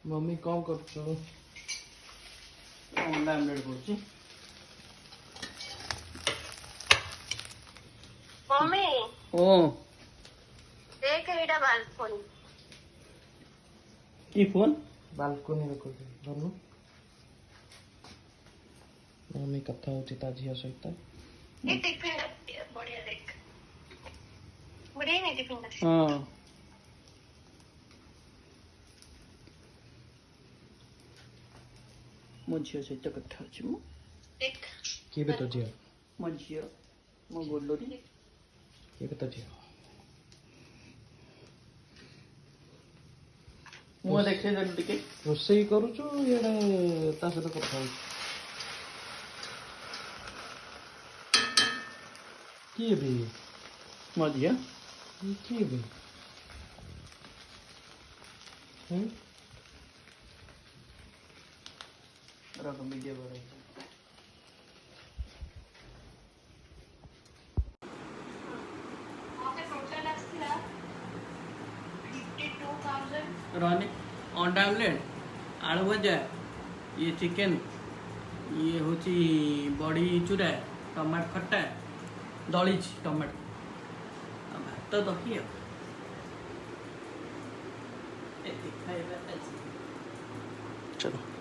Mummy कौन करछ अंडा आमलेट करछि। मम्मी ओ देख एटा बालकोनी की फोन बालकोनी रे कर धनु मम्मी कथा होची ता झिया सहित ये टिफिन बढ़िया देख बढ़िया नहीं टिफिन हां मो झियो सहित कथा होछि मो देख केबे तो झिया मो झियो मो गोलोरी केबे तो झिया मो देखे जल्दी टिके रोसई करूछु एडा ता सहित कथा होची केबे मो झियो केबे रख वीडियो बड़े ओके टोटल आस्थिला 52000 रहने अंडा आमलेट आलू भजा ये चिकेन ये होची बड़ी चूरा टमाटो खट्टा दली टमाटो भात दही चलो